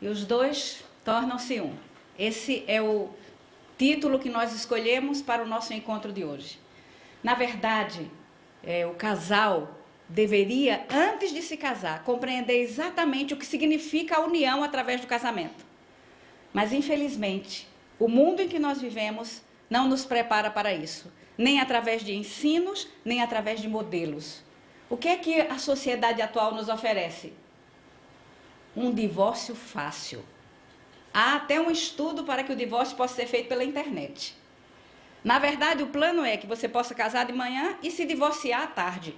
e os dois tornam-se um. Esse é o título que nós escolhemos para o nosso encontro de hoje. Na verdade, o casal deveria, antes de se casar, compreender exatamente o que significa a união através do casamento. Mas, infelizmente, o mundo em que nós vivemos não nos prepara para isso, nem através de ensinos, nem através de modelos. O que é que a sociedade atual nos oferece? Um divórcio fácil. Há até um estudo para que o divórcio possa ser feito pela internet. Na verdade, o plano é que você possa casar de manhã e se divorciar à tarde.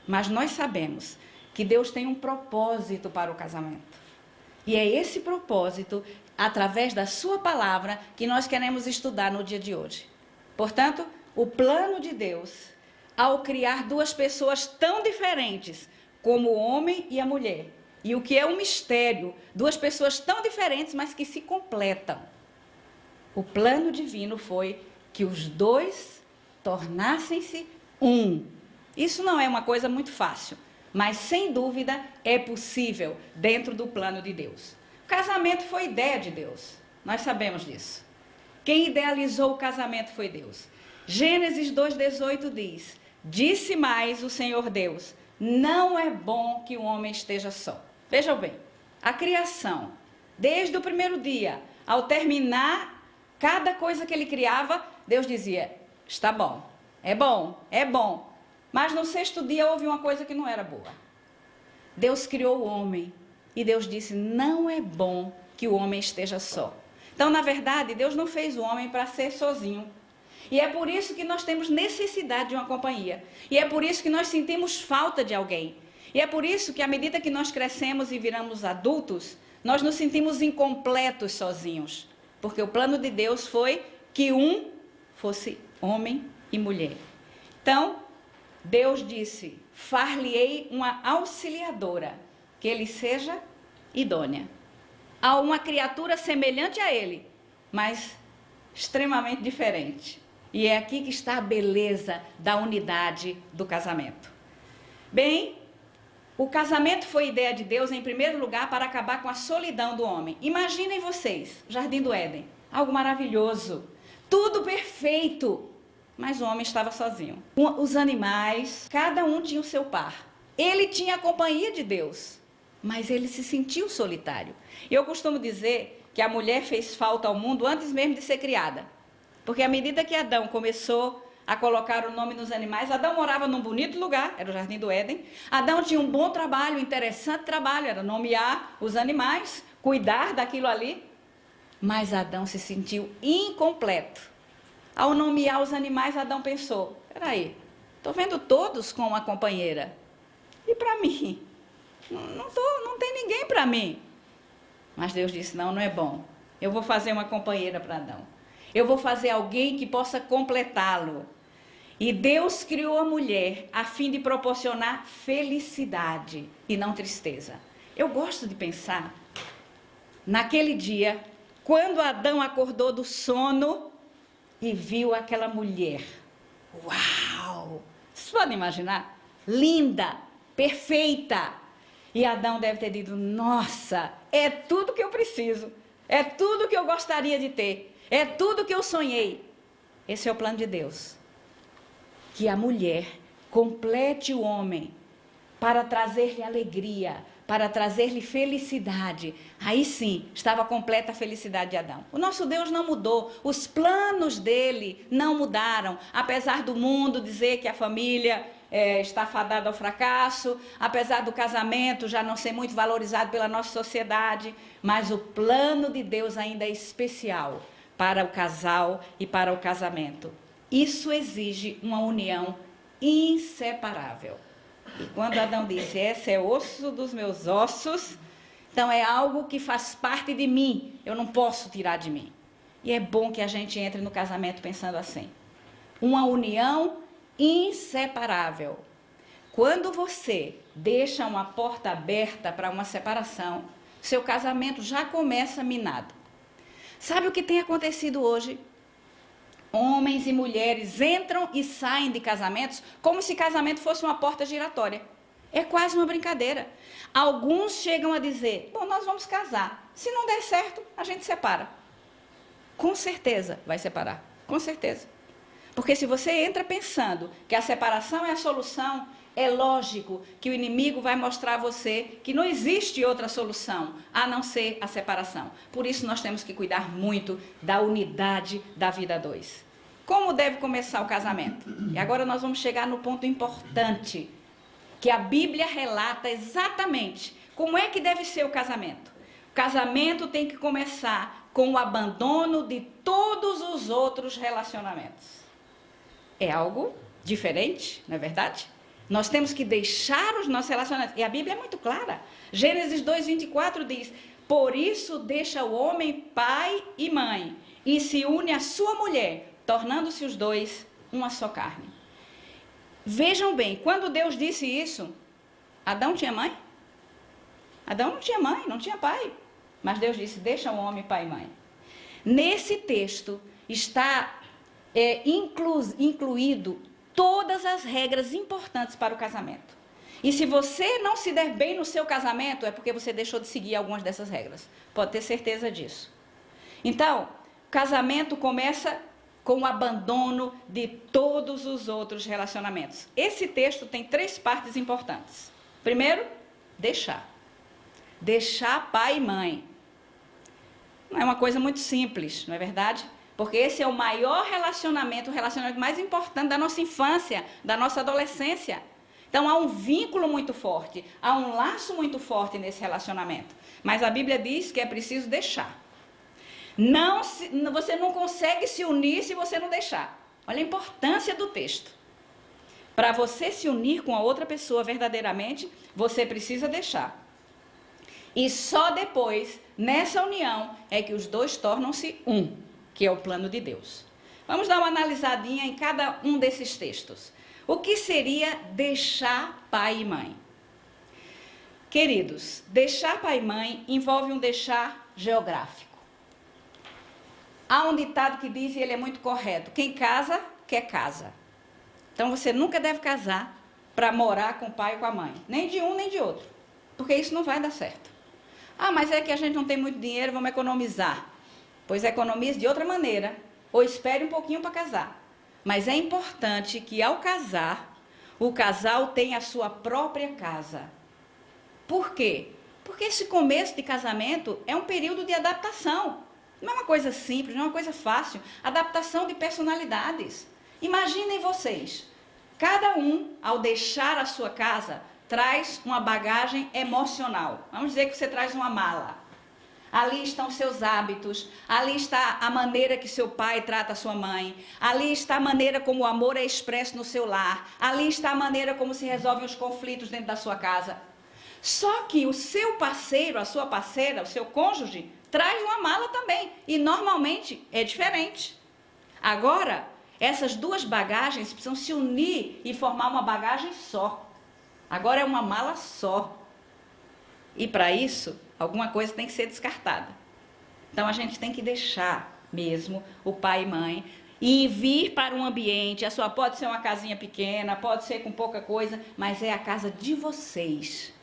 Mas nós sabemos que Deus tem um propósito para o casamento. E é esse propósito, através da sua palavra, que nós queremos estudar no dia de hoje. Portanto, o plano de Deus, ao criar duas pessoas tão diferentes como o homem e a mulher, e o que é um mistério, duas pessoas tão diferentes, mas que se completam. O plano divino foi que os dois tornassem-se um. Isso não é uma coisa muito fácil, mas sem dúvida é possível dentro do plano de Deus. O casamento foi ideia de Deus, nós sabemos disso. Quem idealizou o casamento foi Deus. Gênesis 2,18 diz: disse mais o Senhor Deus, não é bom que o homem esteja só. Vejam bem, a criação, desde o primeiro dia, ao terminar cada coisa que ele criava, Deus dizia, está bom, é bom, é bom. Mas no sexto dia houve uma coisa que não era boa. Deus criou o homem e Deus disse, não é bom que o homem esteja só. Então, na verdade, Deus não fez o homem para ser sozinho. E é por isso que nós temos necessidade de uma companhia. E é por isso que nós sentimos falta de alguém. E é por isso que, à medida que nós crescemos e viramos adultos, nós nos sentimos incompletos sozinhos. Porque o plano de Deus foi que um fosse homem e mulher. Então, Deus disse, far-lhe-ei uma auxiliadora, que ele seja idônea. Há uma criatura semelhante a ele, mas extremamente diferente. E é aqui que está a beleza da unidade do casamento. Bem, o casamento foi ideia de Deus, em primeiro lugar, para acabar com a solidão do homem. Imaginem vocês, Jardim do Éden, algo maravilhoso, tudo perfeito, mas o homem estava sozinho. Os animais, cada um tinha o seu par. Ele tinha a companhia de Deus, mas ele se sentiu solitário. Eu costumo dizer que a mulher fez falta ao mundo antes mesmo de ser criada. Porque à medida que Adão começou a colocar o nome nos animais, Adão morava num bonito lugar, era o Jardim do Éden. Adão tinha um bom trabalho, um interessante trabalho, era nomear os animais, cuidar daquilo ali. Mas Adão se sentiu incompleto. Ao nomear os animais, Adão pensou, peraí, estou vendo todos com uma companheira. E para mim? Não tem ninguém para mim. Mas Deus disse, não é bom. Eu vou fazer uma companheira para Adão. Eu vou fazer alguém que possa completá-lo. E Deus criou a mulher a fim de proporcionar felicidade e não tristeza. Eu gosto de pensar, naquele dia, quando Adão acordou do sono e viu aquela mulher. Uau! Vocês podem imaginar? Linda, perfeita. E Adão deve ter dito, nossa, é tudo que eu preciso. É tudo que eu gostaria de ter. É tudo que eu sonhei. Esse é o plano de Deus. Que a mulher complete o homem para trazer-lhe alegria, para trazer-lhe felicidade. Aí sim, estava completa a felicidade de Adão. O nosso Deus não mudou, os planos dele não mudaram. Apesar do mundo dizer que a família está fadada ao fracasso, apesar do casamento já não ser muito valorizado pela nossa sociedade, mas o plano de Deus ainda é especial para o casal e para o casamento. Isso exige uma união inseparável. E quando Adão disse, esse é osso dos meus ossos, então é algo que faz parte de mim, eu não posso tirar de mim. E é bom que a gente entre no casamento pensando assim. Uma união inseparável. Quando você deixa uma porta aberta para uma separação, seu casamento já começa minado. Sabe o que tem acontecido hoje? Homens e mulheres entram e saem de casamentos como se casamento fosse uma porta giratória. É quase uma brincadeira. Alguns chegam a dizer, bom, nós vamos casar. Se não der certo, a gente separa. Com certeza vai separar, com certeza. Porque se você entra pensando que a separação é a solução, é lógico que o inimigo vai mostrar a você que não existe outra solução a não ser a separação. Por isso nós temos que cuidar muito da unidade da vida a dois. Como deve começar o casamento? E agora nós vamos chegar no ponto importante, que a Bíblia relata exatamente como é que deve ser o casamento. O casamento tem que começar com o abandono de todos os outros relacionamentos. É algo diferente, não é verdade? Nós temos que deixar os nossos relacionamentos. E a Bíblia é muito clara. Gênesis 2:24 diz, por isso deixa o homem pai e mãe, e se une à sua mulher, tornando-se os dois uma só carne. Vejam bem, quando Deus disse isso, Adão tinha mãe? Adão não tinha mãe, não tinha pai. Mas Deus disse, deixa o homem pai e mãe. Nesse texto está incluído todas as regras importantes para o casamento. E se você não se der bem no seu casamento, é porque você deixou de seguir algumas dessas regras. Pode ter certeza disso. Então, o casamento começa com o abandono de todos os outros relacionamentos. Esse texto tem 3 partes importantes. Primeiro, deixar. Deixar pai e mãe. Não é uma coisa muito simples, não é verdade? Porque esse é o maior relacionamento, o relacionamento mais importante da nossa infância, da nossa adolescência. Então há um vínculo muito forte, há um laço muito forte nesse relacionamento. Mas a Bíblia diz que é preciso deixar. Você não consegue se unir se você não deixar. Olha a importância do texto. Para você se unir com a outra pessoa verdadeiramente, você precisa deixar. E só depois, nessa união, é que os dois tornam-se um, que é o plano de Deus. Vamos dar uma analisadinha em cada um desses textos. O que seria deixar pai e mãe? Queridos, deixar pai e mãe envolve um deixar geográfico. Há um ditado que diz, e ele é muito correto, quem casa, quer casa. Então você nunca deve casar para morar com o pai e com a mãe. Nem de um, nem de outro. Porque isso não vai dar certo. Ah, mas é que a gente não tem muito dinheiro, vamos economizar. Pois economize de outra maneira, ou espere um pouquinho para casar. Mas é importante que ao casar, o casal tenha a sua própria casa. Por quê? Porque esse começo de casamento é um período de adaptação. Não é uma coisa simples, não é uma coisa fácil. Adaptação de personalidades. Imaginem vocês, cada um, ao deixar a sua casa, traz uma bagagem emocional. Vamos dizer que você traz uma mala. Ali estão seus hábitos, ali está a maneira que seu pai trata a sua mãe, ali está a maneira como o amor é expresso no seu lar, ali está a maneira como se resolvem os conflitos dentro da sua casa. Só que o seu parceiro, a sua parceira, o seu cônjuge, traz uma mala também, e normalmente é diferente. Agora, essas duas bagagens precisam se unir e formar uma bagagem só. Agora é uma mala só. E para isso, alguma coisa tem que ser descartada. Então a gente tem que deixar mesmo o pai e mãe e vir para um ambiente. A sua pode ser uma casinha pequena, pode ser com pouca coisa, mas é a casa de vocês.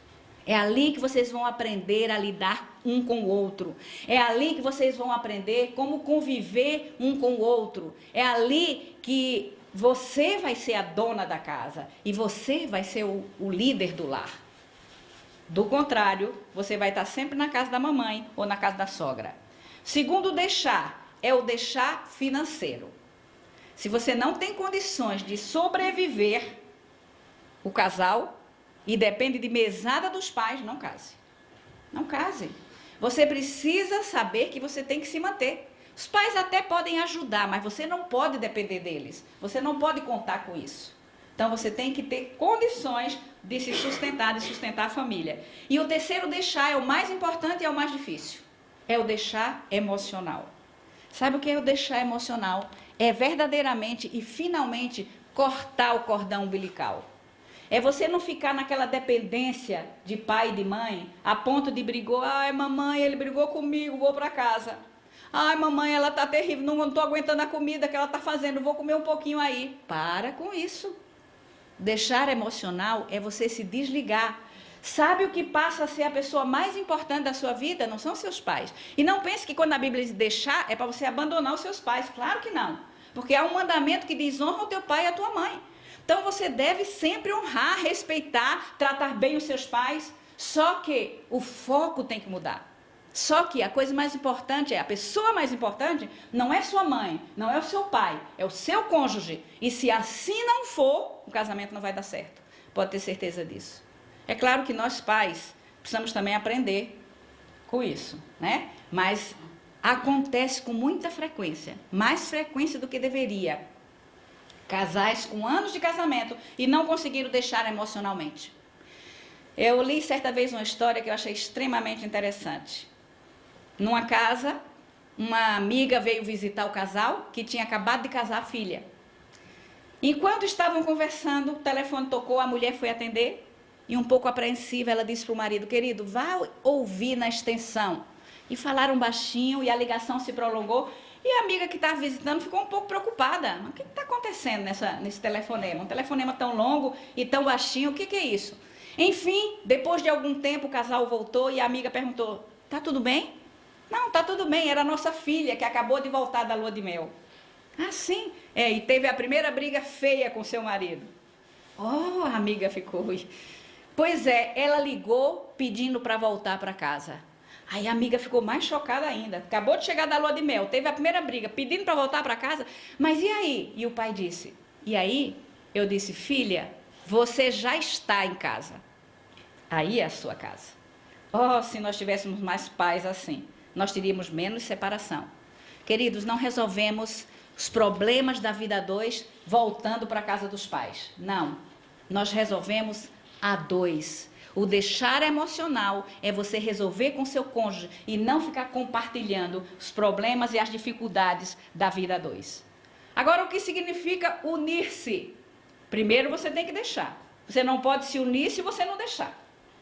É ali que vocês vão aprender a lidar um com o outro. É ali que vocês vão aprender como conviver um com o outro. É ali que você vai ser a dona da casa e você vai ser o líder do lar. Do contrário, você vai estar sempre na casa da mamãe ou na casa da sogra. Segundo deixar, é o deixar financeiro. Se você não tem condições de sobreviver, o casal, e depende de mesada dos pais, não case. Não case. Você precisa saber que você tem que se manter. Os pais até podem ajudar, mas você não pode depender deles. Você não pode contar com isso. Então você tem que ter condições de se sustentar, de sustentar a família. E o terceiro deixar é o mais importante e é o mais difícil. É o deixar emocional. Sabe o que é o deixar emocional? É verdadeiramente e finalmente cortar o cordão umbilical. É você não ficar naquela dependência de pai e de mãe, a ponto de brigou, ai mamãe, ele brigou comigo, vou para casa. Ai mamãe, ela tá terrível, não estou aguentando a comida que ela tá fazendo, vou comer um pouquinho aí. Para com isso. Deixar emocional é você se desligar. Sabe o que passa a ser a pessoa mais importante da sua vida? Não são seus pais. E não pense que quando a Bíblia diz deixar, é para você abandonar os seus pais. Claro que não. Porque há um mandamento que diz honra o teu pai e a tua mãe. Então você deve sempre honrar, respeitar, tratar bem os seus pais. Só que o foco tem que mudar. Só que a coisa mais importante a pessoa mais importante não é sua mãe, não é o seu pai, é o seu cônjuge. E se assim não for, o casamento não vai dar certo. Pode ter certeza disso. É claro que nós pais precisamos também aprender com isso, né? Mas acontece com muita frequência, mais frequência do que deveria. Casais com anos de casamento e não conseguiram deixar emocionalmente. Eu li certa vez uma história que eu achei extremamente interessante. Numa casa, uma amiga veio visitar o casal que tinha acabado de casar a filha. Enquanto estavam conversando, o telefone tocou, a mulher foi atender e um pouco apreensiva ela disse para o marido: querido, vá ouvir na extensão. E falaram baixinho e a ligação se prolongou. E a amiga que estava visitando ficou um pouco preocupada. O que está acontecendo nesse telefonema? Um telefonema tão longo e tão baixinho, o que é isso? Enfim, depois de algum tempo o casal voltou e a amiga perguntou: tá tudo bem? Não, tá tudo bem, era a nossa filha que acabou de voltar da lua de mel. Ah, sim? E teve a primeira briga feia com seu marido. Oh, a amiga ficou... Pois é, ela ligou pedindo para voltar para casa. Aí a amiga ficou mais chocada ainda. Acabou de chegar da lua de mel, teve a primeira briga, pedindo para voltar para casa. Mas e aí? E o pai disse: e aí? Eu disse: filha, você já está em casa. Aí é a sua casa. Oh, se nós tivéssemos mais pais assim, nós teríamos menos separação. Queridos, não resolvemos os problemas da vida a dois voltando para a casa dos pais. Não. Nós resolvemos a dois. O deixar emocional é você resolver com seu cônjuge e não ficar compartilhando os problemas e as dificuldades da vida a dois. Agora, o que significa unir-se? Primeiro você tem que deixar. Você não pode se unir se você não deixar.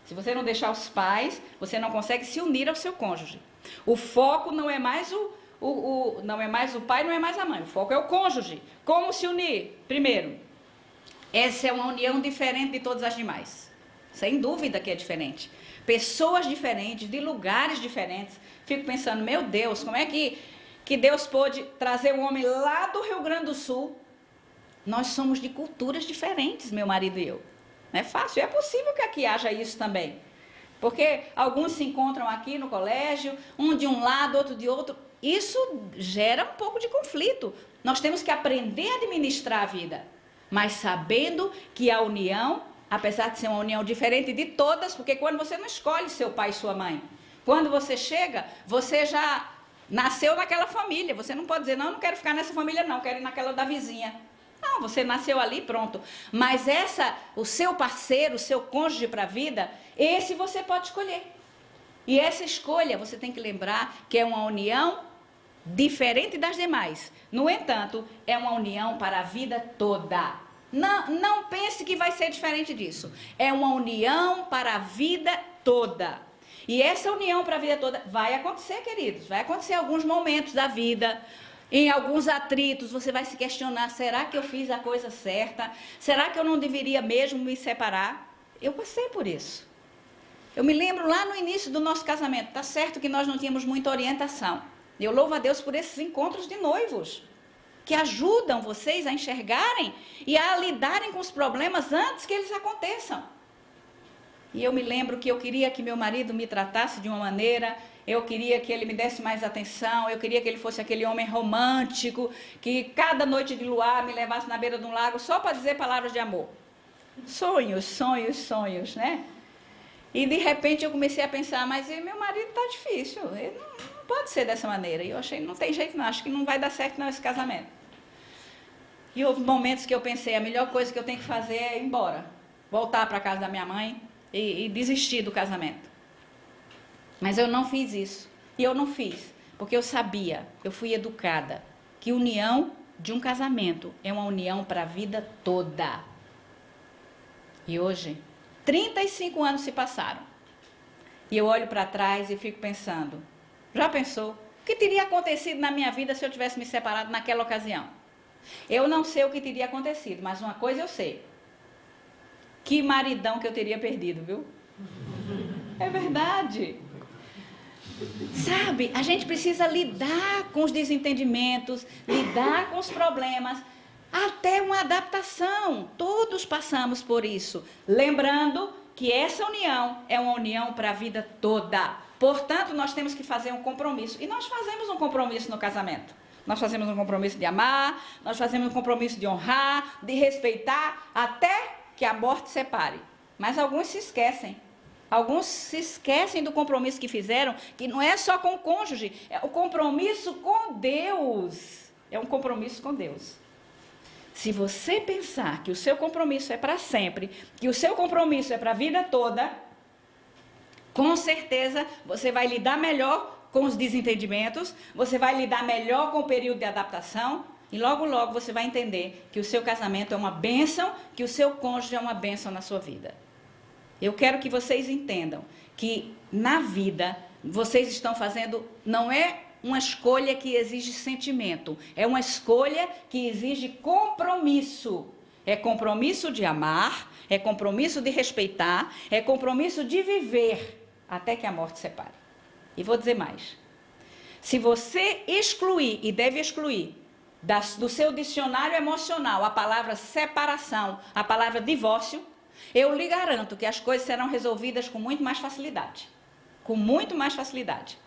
Se você não deixar os pais, você não consegue se unir ao seu cônjuge. O foco não é mais não é mais o pai, não é mais a mãe. O foco é o cônjuge. Como se unir? Primeiro, essa é uma união diferente de todas as demais. Sem dúvida que é diferente. Pessoas diferentes, de lugares diferentes. Fico pensando, meu Deus, como é que Deus pôde trazer um homem lá do Rio Grande do Sul? Nós somos de culturas diferentes, meu marido e eu. Não é fácil, é possível que aqui haja isso também. Porque alguns se encontram aqui no colégio, um de um lado, outro de outro. Isso gera um pouco de conflito. Nós temos que aprender a administrar a vida, mas sabendo que a união, apesar de ser uma união diferente de todas, porque quando você não escolhe seu pai e sua mãe, quando você chega, você já nasceu naquela família. Você não pode dizer: não quero ficar nessa família não, quero ir naquela da vizinha. Não, você nasceu ali, pronto. Mas o seu parceiro, o seu cônjuge para a vida, esse você pode escolher. E essa escolha, você tem que lembrar que é uma união diferente das demais. No entanto, é uma união para a vida toda. Não pense que vai ser diferente disso. É uma união para a vida toda. E essa união para a vida toda vai acontecer, queridos. Vai acontecer em alguns momentos da vida. Em alguns atritos, você vai se questionar: será que eu fiz a coisa certa? Será que eu não deveria mesmo me separar? Eu passei por isso. Eu me lembro lá no início do nosso casamento. Tá certo que nós não tínhamos muita orientação. Eu louvo a Deus por esses encontros de noivos, que ajudam vocês a enxergarem e a lidarem com os problemas antes que eles aconteçam. E eu me lembro que eu queria que meu marido me tratasse de uma maneira, eu queria que ele me desse mais atenção, eu queria que ele fosse aquele homem romântico, que cada noite de luar me levasse na beira de um lago só para dizer palavras de amor. Sonhos, sonhos, sonhos, né? E de repente eu comecei a pensar: mas meu marido está difícil, ele não pode ser dessa maneira. E eu achei: não tem jeito não, acho que não vai dar certo não esse casamento. E houve momentos que eu pensei: a melhor coisa que eu tenho que fazer é ir embora, voltar para a casa da minha mãe e desistir do casamento. Mas eu não fiz isso. E eu não fiz, porque eu sabia, eu fui educada, que união de um casamento é uma união para a vida toda. E hoje, 35 anos se passaram. E eu olho para trás e fico pensando: já pensou? O que teria acontecido na minha vida se eu tivesse me separado naquela ocasião? Eu não sei o que teria acontecido, mas uma coisa eu sei: que maridão que eu teria perdido, viu? É verdade. Sabe, a gente precisa lidar com os desentendimentos, lidar com os problemas, até uma adaptação. Todos passamos por isso. Lembrando que essa união é uma união para a vida toda. Portanto, nós temos que fazer um compromisso. E nós fazemos um compromisso no casamento. Nós fazemos um compromisso de amar, nós fazemos um compromisso de honrar, de respeitar, até que a morte separe. Mas alguns se esquecem. Alguns se esquecem do compromisso que fizeram, que não é só com o cônjuge, é o compromisso com Deus. É um compromisso com Deus. Se você pensar que o seu compromisso é para sempre, que o seu compromisso é para a vida toda, com certeza você vai lidar melhor com os desentendimentos, você vai lidar melhor com o período de adaptação, e logo, logo você vai entender que o seu casamento é uma bênção, que o seu cônjuge é uma bênção na sua vida. Eu quero que vocês entendam que na vida vocês estão fazendo, não é uma escolha que exige sentimento, é uma escolha que exige compromisso. É compromisso de amar, é compromisso de respeitar, é compromisso de viver até que a morte separe. E vou dizer mais. Se você excluir, e deve excluir, do seu dicionário emocional a palavra separação, a palavra divórcio, eu lhe garanto que as coisas serão resolvidas com muito mais facilidade. Com muito mais facilidade.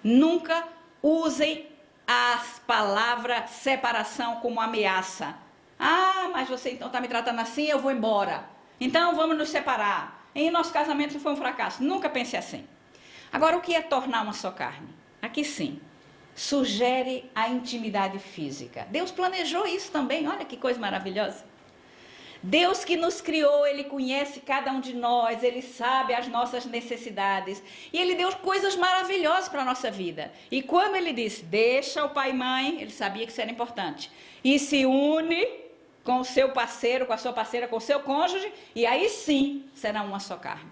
Nunca usem a palavra separação como ameaça. Ah, mas você então está me tratando assim, eu vou embora. Então vamos nos separar. E nosso casamento foi um fracasso. Nunca pense assim. Agora, o que é tornar uma só carne? Aqui sim. Sugere a intimidade física. Deus planejou isso também. Olha que coisa maravilhosa. Deus que nos criou, Ele conhece cada um de nós, Ele sabe as nossas necessidades. E Ele deu coisas maravilhosas para a nossa vida. E quando Ele disse, deixa o pai e mãe, Ele sabia que isso era importante. E se une com o seu parceiro, com a sua parceira, com o seu cônjuge, e aí sim será uma só carne.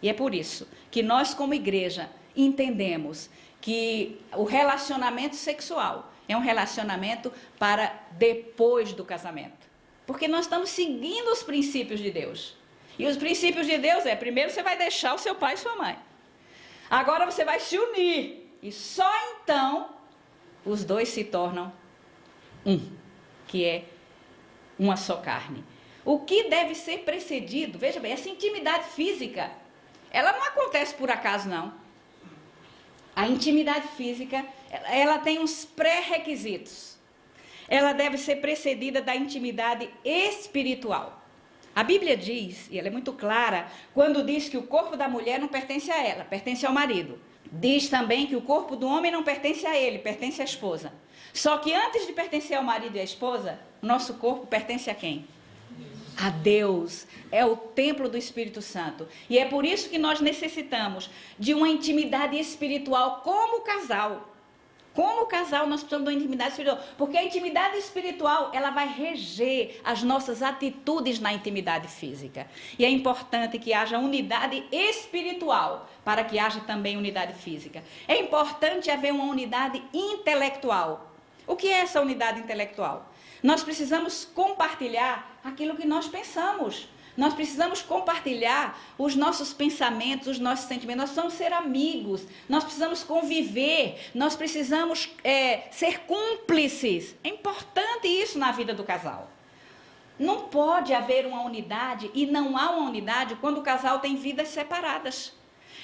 E é por isso que nós como igreja entendemos que o relacionamento sexual é um relacionamento para depois do casamento. Porque nós estamos seguindo os princípios de Deus. E os princípios de Deus é, primeiro você vai deixar o seu pai e sua mãe. Agora você vai se unir. E só então os dois se tornam um, que é uma só carne. O que deve ser precedido, veja bem, essa intimidade física, ela não acontece por acaso não. A intimidade física, ela tem uns pré-requisitos. Ela deve ser precedida da intimidade espiritual. A Bíblia diz, e ela é muito clara, quando diz que o corpo da mulher não pertence a ela, pertence ao marido. Diz também que o corpo do homem não pertence a ele, pertence à esposa. Só que antes de pertencer ao marido e à esposa, nosso corpo pertence a quem? A Deus. É o templo do Espírito Santo. E é por isso que nós necessitamos de uma intimidade espiritual como casal. Como casal, nós precisamos de uma intimidade espiritual. Porque a intimidade espiritual, ela vai reger as nossas atitudes na intimidade física. E é importante que haja unidade espiritual, para que haja também unidade física. É importante haver uma unidade intelectual. O que é essa unidade intelectual? Nós precisamos compartilhar aquilo que nós pensamos. Nós precisamos compartilhar os nossos pensamentos, os nossos sentimentos. Nós precisamos ser amigos, nós precisamos conviver, nós precisamos ser cúmplices. É importante isso na vida do casal. Não pode haver uma unidade e não há uma unidade quando o casal tem vidas separadas.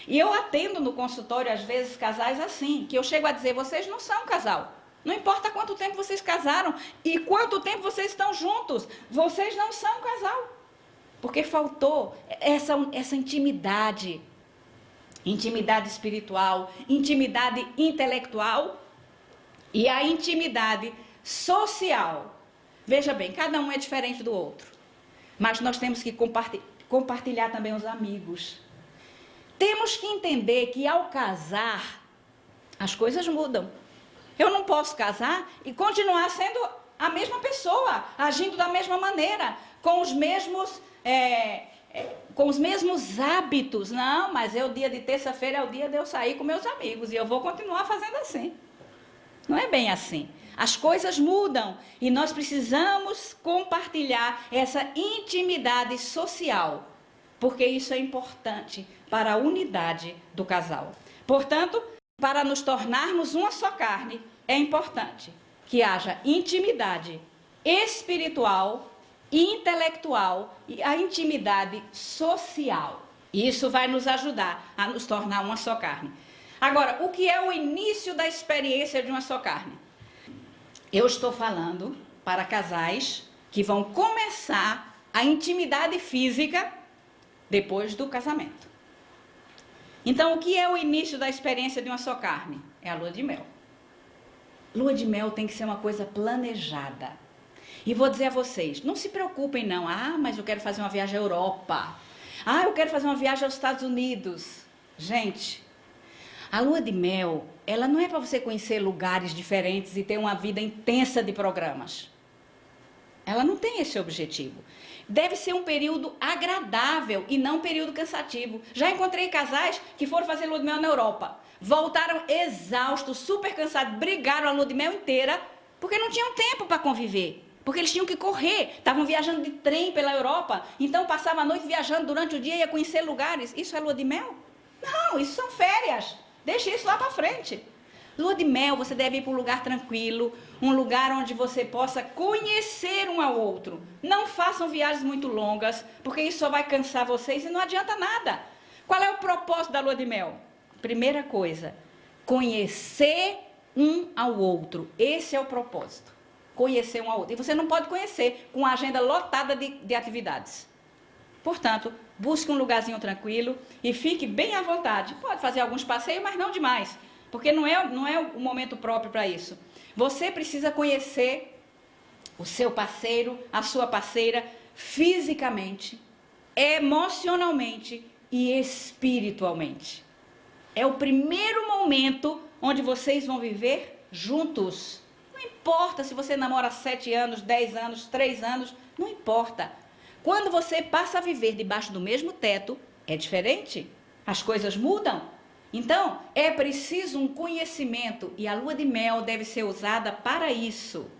E eu atendo no consultório, às vezes, casais assim, que eu chego a dizer, vocês não são um casal. Não importa quanto tempo vocês casaram e quanto tempo vocês estão juntos, vocês não são um casal. Porque faltou essa intimidade, intimidade espiritual, intimidade intelectual e a intimidade social. Veja bem, cada um é diferente do outro, mas nós temos que compartilhar também os amigos. Temos que entender que ao casar, as coisas mudam. Eu não posso casar e continuar sendo a mesma pessoa, agindo da mesma maneira, com os mesmos hábitos. Não, mas o dia de terça-feira é o dia de eu sair com meus amigos e eu vou continuar fazendo assim. Não é bem assim. As coisas mudam e nós precisamos compartilhar essa intimidade social porque isso é importante para a unidade do casal. Portanto, para nos tornarmos uma só carne, é importante que haja intimidade espiritual, intelectual e a intimidade social. Isso vai nos ajudar a nos tornar uma só carne. Agora, o que é o início da experiência de uma só carne? Eu estou falando para casais que vão começar a intimidade física depois do casamento. Então, o que é o início da experiência de uma só carne? É a lua de mel. Lua de mel tem que ser uma coisa planejada. E vou dizer a vocês, não se preocupem não. Ah, mas eu quero fazer uma viagem à Europa. Ah, eu quero fazer uma viagem aos Estados Unidos. Gente, a lua de mel, ela não é para você conhecer lugares diferentes e ter uma vida intensa de programas. Ela não tem esse objetivo. Deve ser um período agradável e não um período cansativo. Já encontrei casais que foram fazer lua de mel na Europa. Voltaram exaustos, super cansados, brigaram a lua de mel inteira, porque não tinham tempo para conviver. Porque eles tinham que correr, estavam viajando de trem pela Europa, então passava a noite viajando durante o dia e ia conhecer lugares. Isso é lua de mel? Não, isso são férias. Deixa isso lá para frente. Lua de mel, você deve ir para um lugar tranquilo, um lugar onde você possa conhecer um ao outro. Não façam viagens muito longas, porque isso só vai cansar vocês e não adianta nada. Qual é o propósito da lua de mel? Primeira coisa, conhecer um ao outro. Esse é o propósito. Conhecer um ao outro. E você não pode conhecer com a agenda lotada de atividades. Portanto, busque um lugarzinho tranquilo e fique bem à vontade. Pode fazer alguns passeios, mas não demais. Porque não é o momento próprio para isso. Você precisa conhecer o seu parceiro, a sua parceira, fisicamente, emocionalmente e espiritualmente. É o primeiro momento onde vocês vão viver juntos. Não importa se você namora 7 anos, 10 anos, 3 anos, não importa. Quando você passa a viver debaixo do mesmo teto, é diferente. As coisas mudam. Então, é preciso um conhecimento e a lua de mel deve ser usada para isso.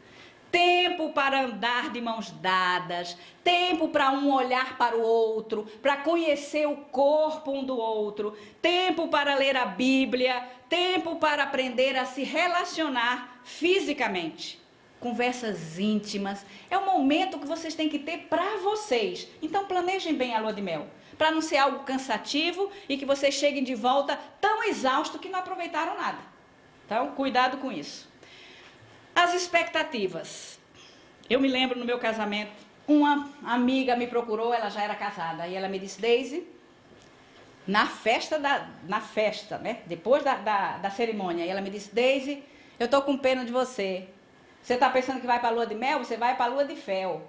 Tempo para andar de mãos dadas, tempo para um olhar para o outro, para conhecer o corpo um do outro, tempo para ler a Bíblia, tempo para aprender a se relacionar fisicamente. Conversas íntimas, é um momento que vocês têm que ter para vocês. Então, planejem bem a lua de mel, para não ser algo cansativo e que vocês cheguem de volta tão exaustos que não aproveitaram nada. Então, cuidado com isso. As expectativas. Eu me lembro no meu casamento, uma amiga me procurou, ela já era casada, e ela me disse, Deise, na festa, né? Depois da cerimônia, e ela me disse, Deise, eu tô com pena de você. Você está pensando que vai para a lua de mel? Você vai para a lua de fel.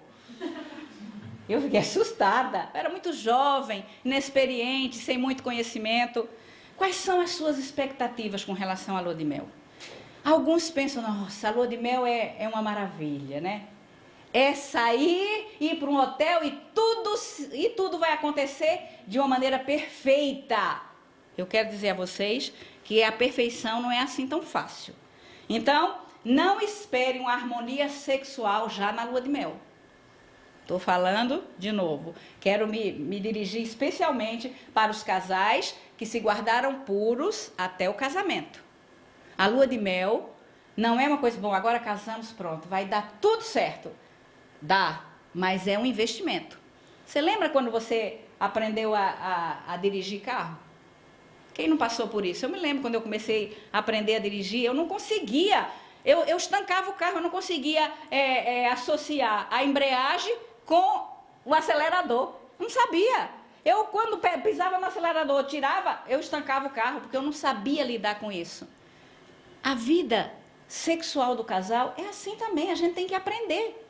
Eu fiquei assustada. Eu era muito jovem, inexperiente, sem muito conhecimento. Quais são as suas expectativas com relação à lua de mel? Alguns pensam, nossa, a lua de mel é uma maravilha, né? É sair, ir para um hotel e tudo vai acontecer de uma maneira perfeita. Eu quero dizer a vocês que a perfeição não é assim tão fácil. Então, não espere uma harmonia sexual já na lua de mel. Estou falando de novo. Quero me dirigir especialmente para os casais que se guardaram puros até o casamento. A lua de mel não é uma coisa, bom, agora casamos, pronto, vai dar tudo certo. Dá, mas é um investimento. Você lembra quando você aprendeu a dirigir carro? Quem não passou por isso? Eu me lembro quando eu comecei a aprender a dirigir, eu não conseguia. Eu estancava o carro, eu não conseguia associar a embreagem com o acelerador. Não sabia. Eu, quando pisava no acelerador, tirava, eu estancava o carro, porque eu não sabia lidar com isso. A vida sexual do casal é assim também, a gente tem que aprender.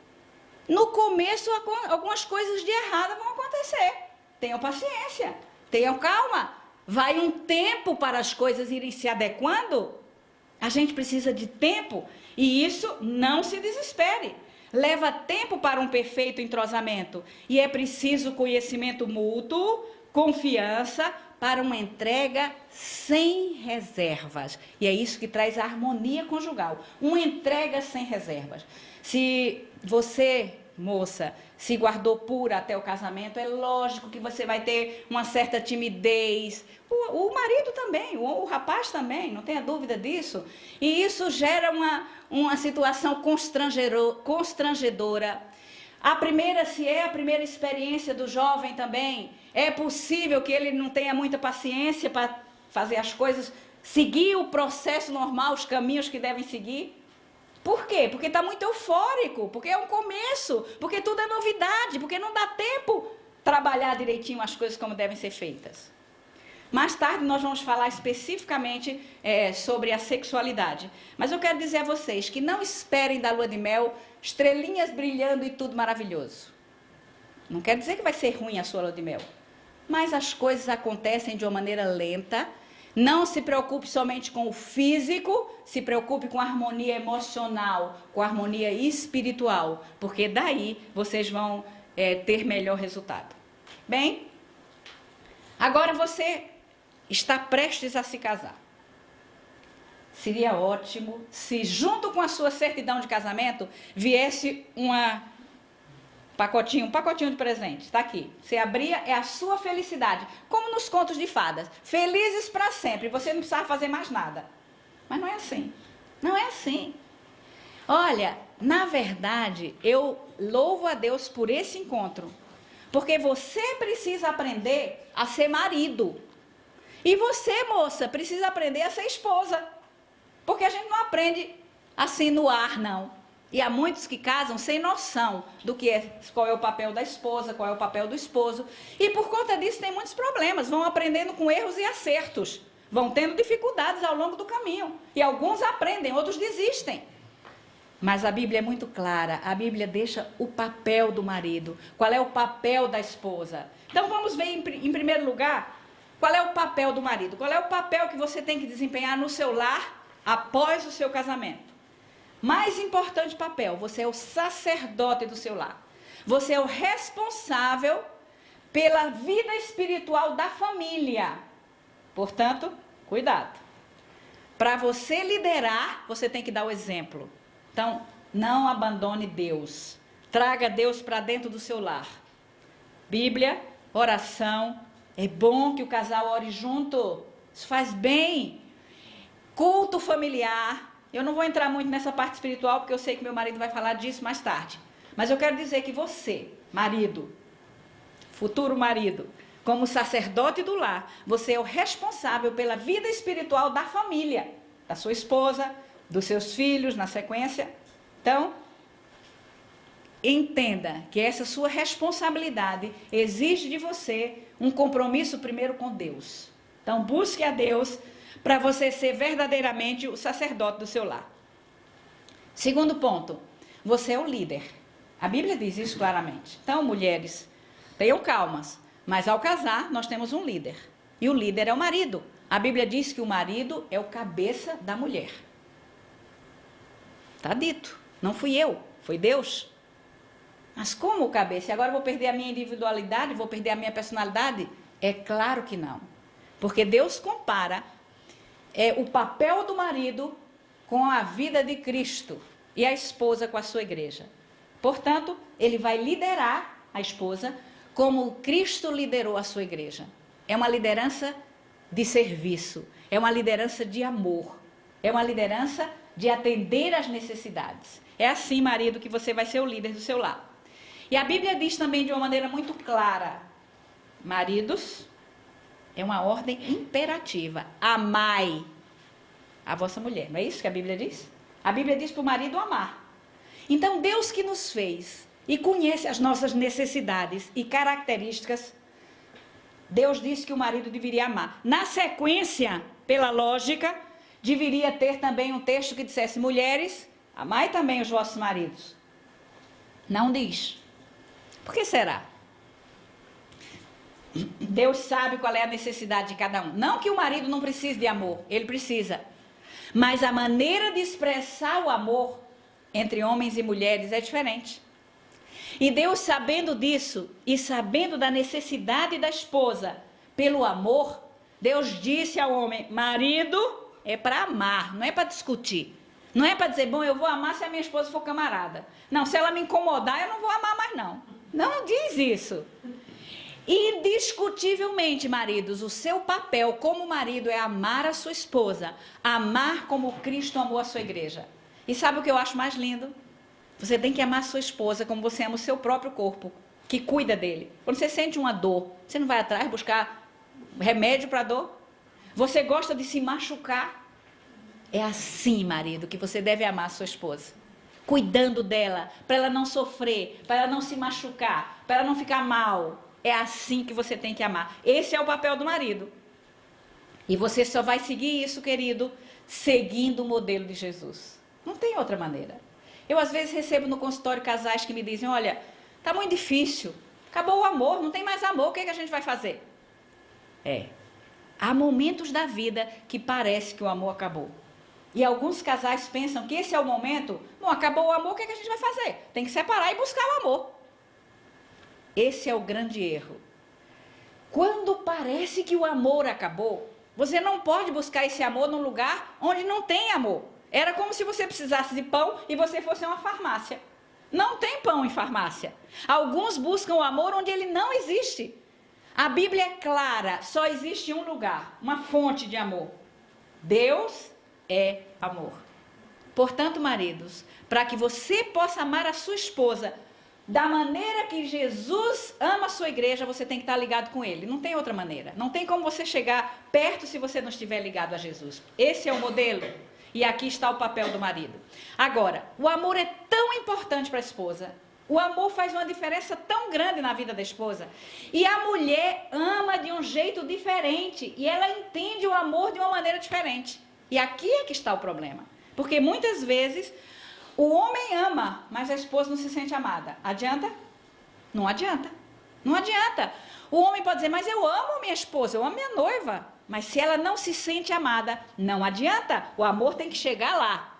No começo, algumas coisas de errada vão acontecer. Tenham paciência, tenham calma. Vai um tempo para as coisas irem se adequando. A gente precisa de tempo e isso não se desespere. Leva tempo para um perfeito entrosamento e é preciso conhecimento mútuo, confiança para uma entrega sem reservas. E é isso que traz a harmonia conjugal, uma entrega sem reservas. Se você moça, se guardou pura até o casamento, é lógico que você vai ter uma certa timidez. O marido também, o rapaz também, não tenha dúvida disso. E isso gera uma situação constrangedora. Se é a primeira experiência do jovem também, é possível que ele não tenha muita paciência para fazer as coisas, seguir o processo normal, os caminhos que devem seguir. Por quê? Porque está muito eufórico, porque é um começo, porque tudo é novidade, porque não dá tempo trabalhar direitinho as coisas como devem ser feitas. Mais tarde nós vamos falar especificamente sobre a sexualidade. Mas eu quero dizer a vocês que não esperem da lua de mel estrelinhas brilhando e tudo maravilhoso. Não quer dizer que vai ser ruim a sua lua de mel. Mas as coisas acontecem de uma maneira lenta. Não se preocupe somente com o físico, se preocupe com a harmonia emocional, com a harmonia espiritual, porque daí vocês vão ter melhor resultado. Bem, agora você está prestes a se casar. Seria ótimo se junto com a sua certidão de casamento viesse um pacotinho de presente. Está aqui. Você abria, é a sua felicidade. Como nos contos de fadas. Felizes para sempre. Você não precisava fazer mais nada. Mas não é assim. Não é assim. Olha, na verdade, eu louvo a Deus por esse encontro. Porque você precisa aprender a ser marido. E você, moça, precisa aprender a ser esposa. Porque a gente não aprende assim no ar, não. E há muitos que casam sem noção do que qual é o papel da esposa, qual é o papel do esposo. E por conta disso tem muitos problemas. Vão aprendendo com erros e acertos. Vão tendo dificuldades ao longo do caminho. E alguns aprendem, outros desistem. Mas a Bíblia é muito clara. A Bíblia deixa o papel do marido. Qual é o papel da esposa? Então vamos ver em primeiro lugar, qual é o papel do marido? Qual é o papel que você tem que desempenhar no seu lar após o seu casamento? Mais importante papel, você é o sacerdote do seu lar. Você é o responsável pela vida espiritual da família. Portanto, cuidado. Para você liderar, você tem que dar o exemplo. Então, não abandone Deus. Traga Deus para dentro do seu lar. Bíblia, oração. É bom que o casal ore junto. Isso faz bem. Culto familiar. Eu não vou entrar muito nessa parte espiritual, porque eu sei que meu marido vai falar disso mais tarde. Mas eu quero dizer que você, marido, futuro marido, como sacerdote do lar, você é o responsável pela vida espiritual da família, da sua esposa, dos seus filhos, na sequência. Então, entenda que essa sua responsabilidade exige de você um compromisso primeiro com Deus. Então, busque a Deus para você ser verdadeiramente o sacerdote do seu lar. Segundo ponto, você é o líder. A Bíblia diz isso claramente. Então, mulheres, tenham calmas, mas ao casar nós temos um líder. E o líder é o marido. A Bíblia diz que o marido é o cabeça da mulher. Está dito. Não fui eu, foi Deus. Mas como o cabeça? E agora eu vou perder a minha individualidade, vou perder a minha personalidade? É claro que não. Porque Deus compara o papel do marido com a vida de Cristo e a esposa com a sua igreja. Portanto, ele vai liderar a esposa como Cristo liderou a sua igreja. É uma liderança de serviço, é uma liderança de amor, é uma liderança de atender às necessidades. É assim, marido, que você vai ser o líder do seu lar. E a Bíblia diz também de uma maneira muito clara, maridos, é uma ordem imperativa. Amai a vossa mulher. Não é isso que a Bíblia diz? A Bíblia diz para o marido amar. Então, Deus que nos fez e conhece as nossas necessidades e características, Deus disse que o marido deveria amar. Na sequência, pela lógica, deveria ter também um texto que dissesse: mulheres, amai também os vossos maridos. Não diz. Por que será? Deus sabe qual é a necessidade de cada um. Não que o marido não precise de amor, ele precisa. Mas a maneira de expressar o amor entre homens e mulheres é diferente. E Deus, sabendo disso e sabendo da necessidade da esposa pelo amor, Deus disse ao homem: marido é para amar, não é para discutir. Não é para dizer, bom, eu vou amar se a minha esposa for camarada. Não, se ela me incomodar, eu não vou amar mais não. Não diz isso. Indiscutivelmente, maridos, o seu papel como marido é amar a sua esposa, amar como Cristo amou a sua igreja. E sabe o que eu acho mais lindo? Você tem que amar a sua esposa como você ama o seu próprio corpo, que cuida dele. Quando você sente uma dor, você não vai atrás buscar remédio para a dor? Você gosta de se machucar? É assim, marido, que você deve amar a sua esposa. Cuidando dela, para ela não sofrer, para ela não se machucar, para ela não ficar mal. É assim que você tem que amar. Esse é o papel do marido. E você só vai seguir isso, querido, seguindo o modelo de Jesus. Não tem outra maneira. Eu, às vezes, recebo no consultório casais que me dizem, olha, tá muito difícil, acabou o amor, não tem mais amor, o que é que a gente vai fazer? Há momentos da vida que parece que o amor acabou. E alguns casais pensam que esse é o momento, bom, acabou o amor, o que é que a gente vai fazer? Tem que separar e buscar o amor. Esse é o grande erro. Quando parece que o amor acabou, você não pode buscar esse amor num lugar onde não tem amor. Era como se você precisasse de pão e você fosse a uma farmácia. Não tem pão em farmácia. Alguns buscam o amor onde ele não existe. A Bíblia é clara, só existe um lugar, uma fonte de amor. Deus é amor. Portanto, maridos, para que você possa amar a sua esposa da maneira que Jesus ama a sua igreja, você tem que estar ligado com ele. Não tem outra maneira. Não tem como você chegar perto se você não estiver ligado a Jesus. Esse é o modelo. E aqui está o papel do marido. Agora, o amor é tão importante para a esposa. O amor faz uma diferença tão grande na vida da esposa. E a mulher ama de um jeito diferente. E ela entende o amor de uma maneira diferente. E aqui é que está o problema. Porque muitas vezes o homem ama, mas a esposa não se sente amada. Adianta? Não adianta. Não adianta. O homem pode dizer, mas eu amo minha esposa, eu amo minha noiva. Mas se ela não se sente amada, não adianta. O amor tem que chegar lá.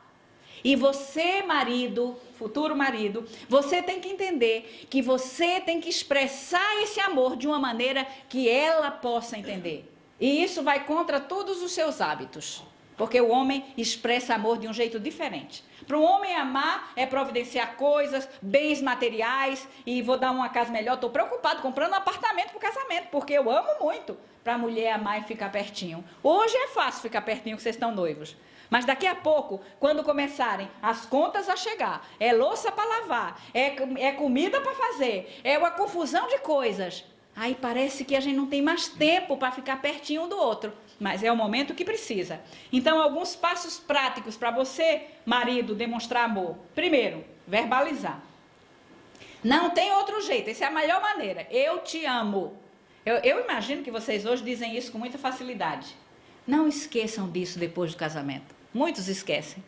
E você, marido, futuro marido, você tem que entender que você tem que expressar esse amor de uma maneira que ela possa entender. E isso vai contra todos os seus hábitos. Porque o homem expressa amor de um jeito diferente. Para um homem amar é providenciar coisas, bens materiais, e vou dar uma casa melhor, estou preocupado comprando um apartamento para o casamento, porque eu amo muito. Para a mulher amar e ficar pertinho. Hoje é fácil ficar pertinho que vocês estão noivos. Mas daqui a pouco, quando começarem as contas a chegar, é louça para lavar, é comida para fazer, é uma confusão de coisas. Aí parece que a gente não tem mais tempo para ficar pertinho um do outro. Mas é o momento que precisa. Então, alguns passos práticos para você, marido, demonstrar amor. Primeiro, verbalizar. Não tem outro jeito, essa é a melhor maneira. Eu te amo. Eu imagino que vocês hoje dizem isso com muita facilidade. Não esqueçam disso depois do casamento. Muitos esquecem.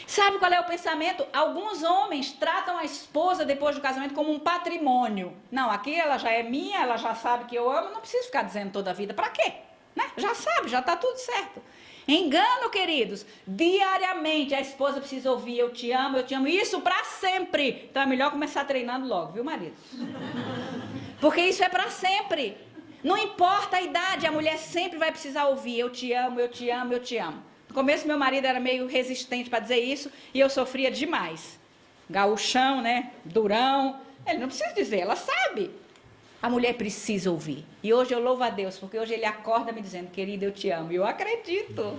Sabe qual é o pensamento? Alguns homens tratam a esposa depois do casamento como um patrimônio. Não, aqui ela já é minha, ela já sabe que eu amo, não preciso ficar dizendo toda a vida. Para quê? Né? Já sabe, já está tudo certo. Engano, queridos. Diariamente a esposa precisa ouvir eu te amo, isso para sempre. Então é melhor começar treinando logo, viu, marido? Porque isso é para sempre. Não importa a idade, a mulher sempre vai precisar ouvir eu te amo, eu te amo, eu te amo. No começo meu marido era meio resistente para dizer isso e eu sofria demais. Gaúchão, né? Durão. Ele não precisa dizer, ela sabe. A mulher precisa ouvir. E hoje eu louvo a Deus, porque hoje ele acorda me dizendo, querida, eu te amo. E eu acredito.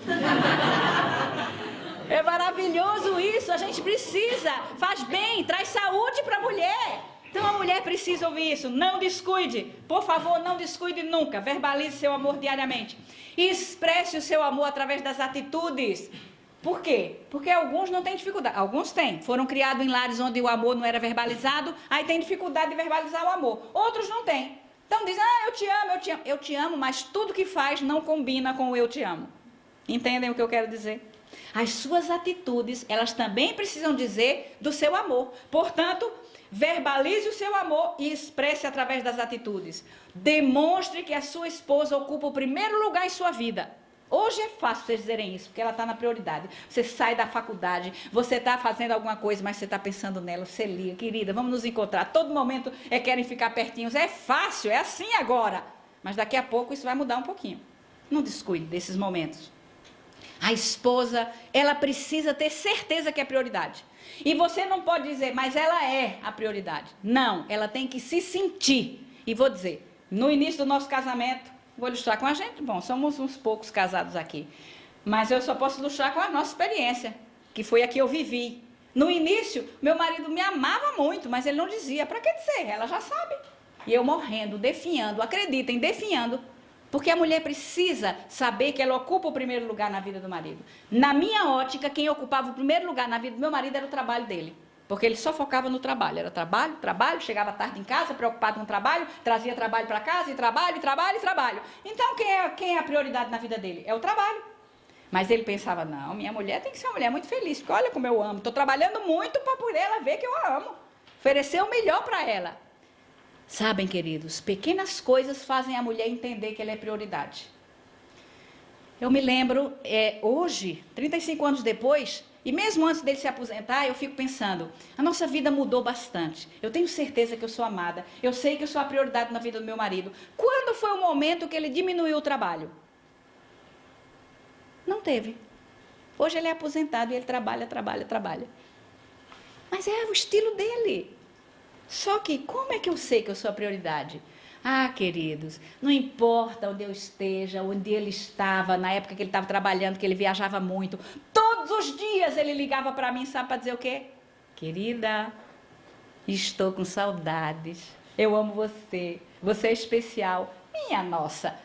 É maravilhoso isso, a gente precisa. Faz bem, traz saúde para a mulher. Então a mulher precisa ouvir isso. Não descuide. Por favor, não descuide nunca. Verbalize seu amor diariamente. E expresse o seu amor através das atitudes. Por quê? Porque alguns não têm dificuldade. Alguns têm. Foram criados em lares onde o amor não era verbalizado, aí tem dificuldade de verbalizar o amor. Outros não têm. Então dizem, eu te amo, eu te amo. Eu te amo, mas tudo que faz não combina com o eu te amo. Entendem o que eu quero dizer? As suas atitudes, elas também precisam dizer do seu amor. Portanto, verbalize o seu amor e expresse através das atitudes. Demonstre que a sua esposa ocupa o primeiro lugar em sua vida. Hoje é fácil vocês dizerem isso, porque ela está na prioridade. Você sai da faculdade, você está fazendo alguma coisa, mas você está pensando nela, você liga, querida, vamos nos encontrar. Todo momento querem ficar pertinhos. É fácil, é assim agora. Mas daqui a pouco isso vai mudar um pouquinho. Não descuide desses momentos. A esposa, ela precisa ter certeza que é prioridade. E você não pode dizer, mas ela é a prioridade. Não, ela tem que se sentir. E vou dizer, no início do nosso casamento, vou ilustrar com a gente, bom, somos uns poucos casados aqui, mas eu só posso ilustrar com a nossa experiência, que foi a que eu vivi. No início, meu marido me amava muito, mas ele não dizia, para que dizer? Ela já sabe. E eu morrendo, definhando, acreditem, definhando. Porque a mulher precisa saber que ela ocupa o primeiro lugar na vida do marido. Na minha ótica, quem ocupava o primeiro lugar na vida do meu marido era o trabalho dele. Porque ele só focava no trabalho. Era trabalho, trabalho, chegava tarde em casa, preocupado com o trabalho, trazia trabalho para casa, e trabalho, trabalho, trabalho. Então, quem é a prioridade na vida dele? É o trabalho. Mas ele pensava, não, minha mulher tem que ser uma mulher muito feliz, porque olha como eu amo. Estou trabalhando muito para por ela ver que eu a amo. Oferecer o melhor para ela. Sabem, queridos, pequenas coisas fazem a mulher entender que ela é prioridade. Eu me lembro, hoje, 35 anos depois, e mesmo antes dele se aposentar, eu fico pensando, a nossa vida mudou bastante. Eu tenho certeza que eu sou amada, eu sei que eu sou a prioridade na vida do meu marido. Quando foi o momento que ele diminuiu o trabalho? Não teve. Hoje ele é aposentado e ele trabalha. Mas é o estilo dele. Só que, como é que eu sei que eu sou a prioridade? Ah, queridos, não importa onde eu esteja, onde ele estava, na época que ele estava trabalhando, que ele viajava muito, todos os dias ele ligava para mim, sabe, para dizer o quê? Querida, estou com saudades, eu amo você, você é especial. Minha nossa,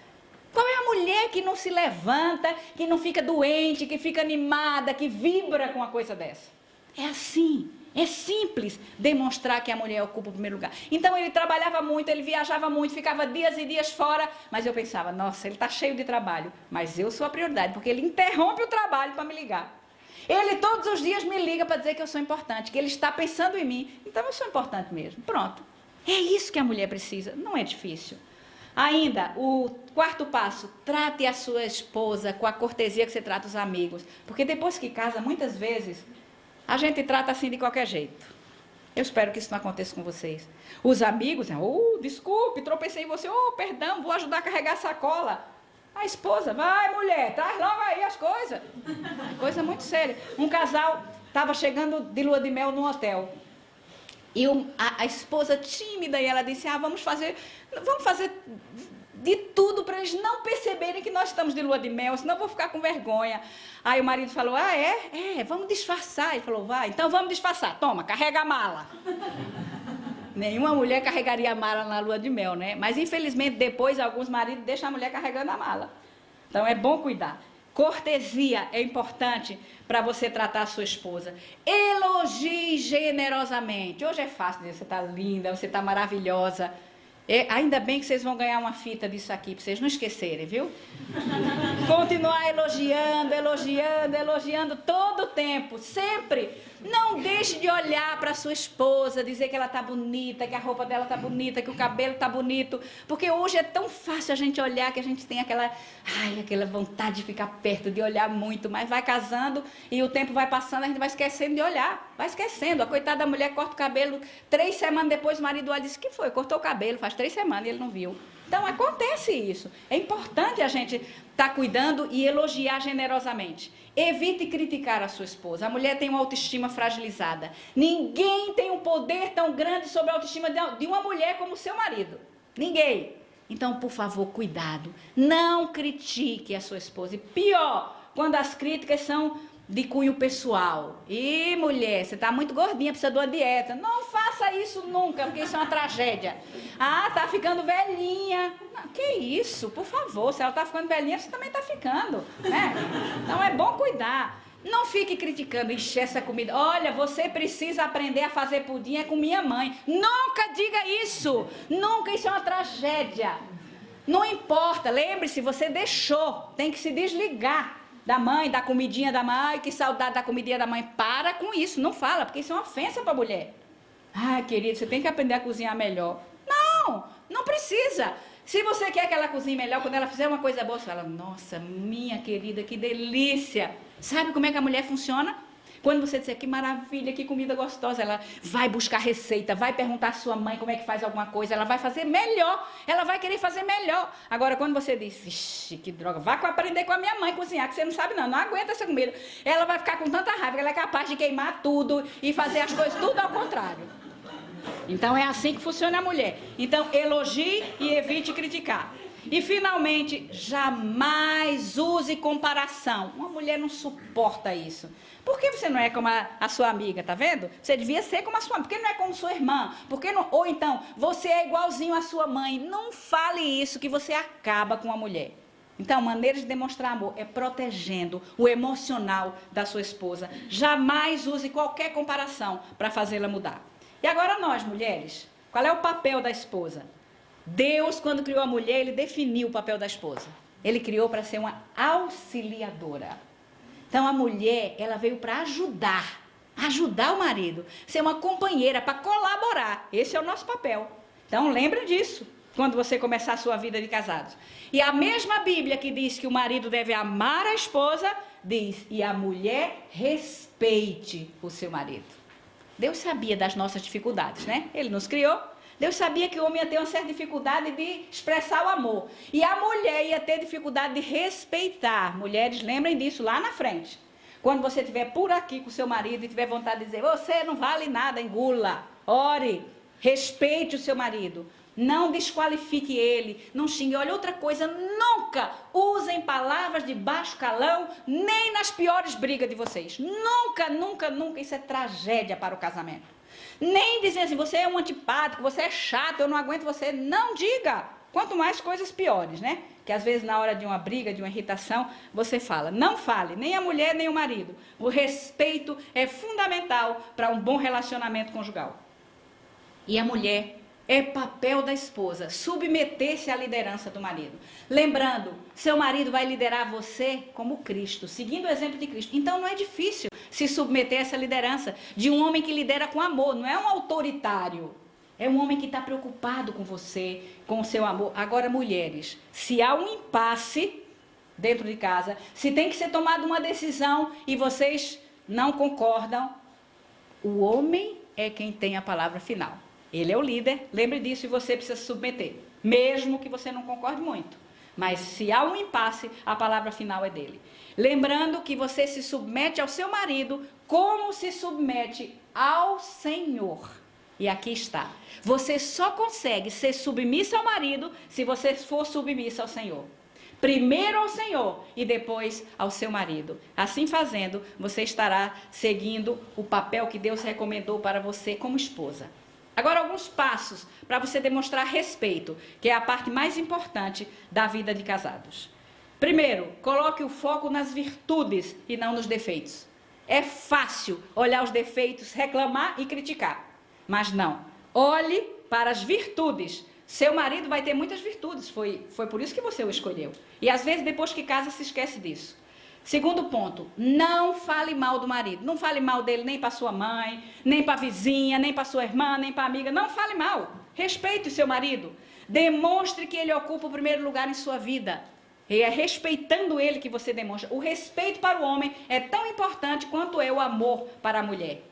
qual é a mulher que não se levanta, que não fica doente, que fica animada, que vibra com uma coisa dessa? É assim. É simples demonstrar que a mulher ocupa o primeiro lugar. Então ele trabalhava muito, ele viajava muito, ficava dias e dias fora, mas eu pensava, nossa, ele está cheio de trabalho, mas eu sou a prioridade, porque ele interrompe o trabalho para me ligar. Ele todos os dias me liga para dizer que eu sou importante, que ele está pensando em mim, então eu sou importante mesmo. Pronto. É isso que a mulher precisa, não é difícil. Ainda, o quarto passo, trate a sua esposa com a cortesia que você trata os amigos, porque depois que casa, muitas vezes, a gente trata assim de qualquer jeito. Eu espero que isso não aconteça com vocês. Os amigos, desculpe, tropecei em você, perdão, vou ajudar a carregar a sacola. A esposa, vai mulher, traz logo aí as coisas. Coisa muito séria. Um casal estava chegando de lua de mel num hotel. E a esposa tímida, e ela disse, vamos fazer de tudo para eles não perceberem que nós estamos de lua de mel, senão eu vou ficar com vergonha. Aí o marido falou, vamos disfarçar. Ele falou, vai, então vamos disfarçar, toma, carrega a mala. Nenhuma mulher carregaria a mala na lua de mel, né? Mas infelizmente depois alguns maridos deixam a mulher carregando a mala. Então é bom cuidar. Cortesia é importante para você tratar a sua esposa. Elogie generosamente. Hoje é fácil dizer, você está linda, você está maravilhosa. Ainda bem que vocês vão ganhar uma fita disso aqui, para vocês não esquecerem, viu? Continuar elogiando todo o tempo, sempre. Não deixe de olhar para a sua esposa, dizer que ela está bonita, que a roupa dela está bonita, que o cabelo está bonito. Porque hoje é tão fácil a gente olhar que a gente tem aquela vontade de ficar perto, de olhar muito. Mas vai casando e o tempo vai passando, a gente vai esquecendo de olhar. Vai esquecendo. A coitada da mulher corta o cabelo, 3 semanas depois o marido olha e diz, que foi? Cortou o cabelo, faz 3 semanas e ele não viu. Então acontece isso. É importante a gente estar cuidando e elogiar generosamente. Evite criticar a sua esposa. A mulher tem uma autoestima fragilizada. Ninguém tem um poder tão grande sobre a autoestima de uma mulher como o seu marido. Ninguém. Então, por favor, cuidado. Não critique a sua esposa. E pior, quando as críticas são de cunho pessoal. E mulher, você está muito gordinha, precisa de uma dieta. Não faça isso nunca, porque isso é uma tragédia. Tá ficando velhinha. Não, que isso, por favor, se ela está ficando velhinha, você também está ficando, né? Então é bom cuidar. Não fique criticando, encher essa comida. Olha, você precisa aprender a fazer pudim com minha mãe. Nunca diga isso. Nunca, isso é uma tragédia. Não importa, lembre-se, você deixou, tem que se desligar da mãe, da comidinha da mãe, que saudade da comidinha da mãe. Para com isso, não fala, porque isso é uma ofensa para a mulher. Querido, você tem que aprender a cozinhar melhor. Não precisa. Se você quer que ela cozinhe melhor, quando ela fizer uma coisa boa, você fala, nossa, minha querida, que delícia. Sabe como é que a mulher funciona? Quando você disser que maravilha, que comida gostosa, ela vai buscar receita, vai perguntar à sua mãe como é que faz alguma coisa, ela vai fazer melhor, ela vai querer fazer melhor. Agora, quando você diz, ixi, que droga, vá aprender com a minha mãe cozinhar, que você não sabe não aguenta essa comida. Ela vai ficar com tanta raiva que ela é capaz de queimar tudo e fazer as coisas tudo ao contrário. Então, é assim que funciona a mulher. Então, elogie e evite criticar. E, finalmente, jamais use comparação. Uma mulher não suporta isso. Por que você não é como a sua amiga, tá vendo? Você devia ser como a sua amiga. Por que não é como sua irmã? Por que não? Ou então, você é igualzinho à sua mãe. Não fale isso que você acaba com a mulher. Então, maneira de demonstrar amor é protegendo o emocional da sua esposa. Jamais use qualquer comparação para fazê-la mudar. E agora nós, mulheres, qual é o papel da esposa? Deus, quando criou a mulher, ele definiu o papel da esposa. Ele criou para ser uma auxiliadora. Então, a mulher, ela veio para ajudar o marido, ser uma companheira, para colaborar. Esse é o nosso papel. Então, lembre disso, quando você começar a sua vida de casados. E a mesma Bíblia que diz que o marido deve amar a esposa, diz, e a mulher respeite o seu marido. Deus sabia das nossas dificuldades, né? Ele nos criou. Deus sabia que o homem ia ter uma certa dificuldade de expressar o amor. E a mulher ia ter dificuldade de respeitar. Mulheres, lembrem disso lá na frente. Quando você estiver por aqui com o seu marido e tiver vontade de dizer, você não vale nada, engula. Ore, respeite o seu marido. Não desqualifique ele, não xingue. Olha, outra coisa, nunca usem palavras de baixo calão, nem nas piores brigas de vocês. Nunca, nunca, nunca. Isso é tragédia para o casamento. Nem dizer assim, você é um antipático, você é chato, eu não aguento você. Não diga. Quanto mais coisas piores, né? Que às vezes na hora de uma briga, de uma irritação, você fala. Não fale, nem a mulher, nem o marido. O respeito é fundamental para um bom relacionamento conjugal. E a mulher, é papel da esposa submeter-se à liderança do marido. Lembrando, seu marido vai liderar você como Cristo, seguindo o exemplo de Cristo. Então não é difícil se submeter a essa liderança de um homem que lidera com amor, não é um autoritário. É um homem que está preocupado com você, com o seu amor. Agora, mulheres, se há um impasse dentro de casa, se tem que ser tomada uma decisão e vocês não concordam, o homem é quem tem a palavra final. Ele é o líder, lembre disso, e você precisa se submeter, mesmo que você não concorde muito. Mas se há um impasse, a palavra final é dele. Lembrando que você se submete ao seu marido como se submete ao Senhor. E aqui está. Você só consegue ser submissa ao marido se você for submissa ao Senhor. Primeiro ao Senhor e depois ao seu marido. Assim fazendo, você estará seguindo o papel que Deus recomendou para você como esposa. Agora, alguns passos para você demonstrar respeito, que é a parte mais importante da vida de casados. Primeiro, coloque o foco nas virtudes e não nos defeitos. É fácil olhar os defeitos, reclamar e criticar. Mas não, olhe para as virtudes. Seu marido vai ter muitas virtudes, foi por isso que você o escolheu. E às vezes, depois que casa, se esquece disso. Segundo ponto, não fale mal do marido. Não fale mal dele nem para sua mãe, nem para a vizinha, nem para sua irmã, nem para a amiga. Não fale mal. Respeite o seu marido. Demonstre que ele ocupa o primeiro lugar em sua vida. E é respeitando ele que você demonstra. O respeito para o homem é tão importante quanto é o amor para a mulher.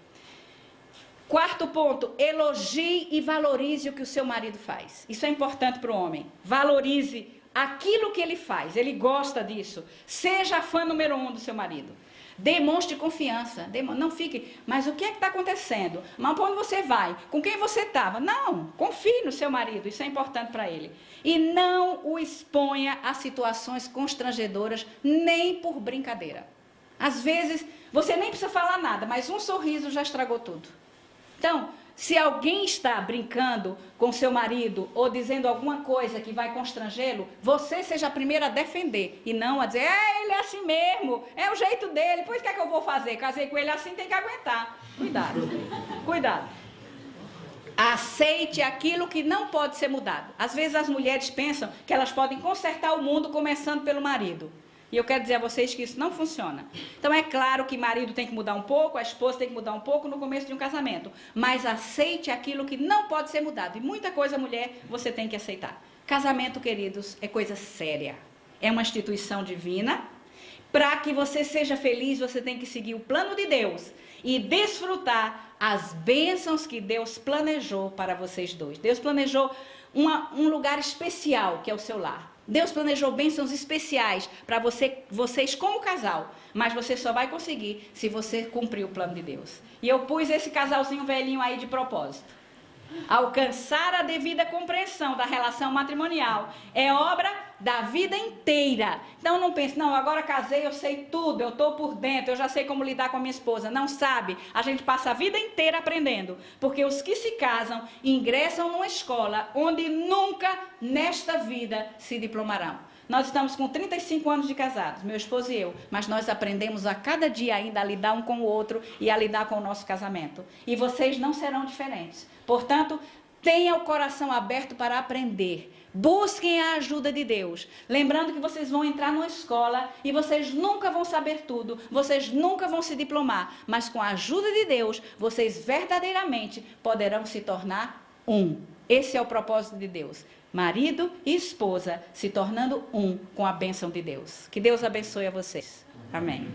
Quarto ponto, elogie e valorize o que o seu marido faz. Isso é importante para o homem. Valorize aquilo que ele faz, ele gosta disso. Seja fã número 1 do seu marido. Demonstre confiança. Não fique, mas o que é que está acontecendo? Mas para onde você vai? Com quem você estava? Não, confie no seu marido, isso é importante para ele. E não o exponha a situações constrangedoras, nem por brincadeira. Às vezes, você nem precisa falar nada, mas um sorriso já estragou tudo. Então, se alguém está brincando com seu marido ou dizendo alguma coisa que vai constrangê-lo, você seja a primeira a defender e não a dizer, ele é assim mesmo, é o jeito dele, pois o que é que eu vou fazer? Casei com ele assim, tem que aguentar. Cuidado, cuidado. Aceite aquilo que não pode ser mudado. Às vezes as mulheres pensam que elas podem consertar o mundo começando pelo marido. E eu quero dizer a vocês que isso não funciona. Então é claro que marido tem que mudar um pouco, a esposa tem que mudar um pouco no começo de um casamento. Mas aceite aquilo que não pode ser mudado. E muita coisa, mulher, você tem que aceitar. Casamento, queridos, é coisa séria. É uma instituição divina. Para que você seja feliz, você tem que seguir o plano de Deus e desfrutar as bênçãos que Deus planejou para vocês dois. Deus planejou um lugar especial, que é o seu lar. Deus planejou bênçãos especiais para vocês como casal, mas você só vai conseguir se você cumprir o plano de Deus. E eu pus esse casalzinho velhinho aí de propósito. Alcançar a devida compreensão da relação matrimonial é obra da vida inteira. Então não pense, não, agora casei, eu sei tudo, eu estou por dentro, eu já sei como lidar com a minha esposa. Não sabe, a gente passa a vida inteira aprendendo. Porque os que se casam ingressam numa escola onde nunca nesta vida se diplomarão. Nós estamos com 35 anos de casados, meu esposo e eu, mas nós aprendemos a cada dia ainda a lidar um com o outro e a lidar com o nosso casamento. E vocês não serão diferentes. Portanto, tenha o coração aberto para aprender. Busquem a ajuda de Deus. Lembrando que vocês vão entrar numa escola e vocês nunca vão saber tudo, vocês nunca vão se diplomar, mas com a ajuda de Deus, vocês verdadeiramente poderão se tornar um. Esse é o propósito de Deus. Marido e esposa se tornando um com a bênção de Deus. Que Deus abençoe a vocês. Amém.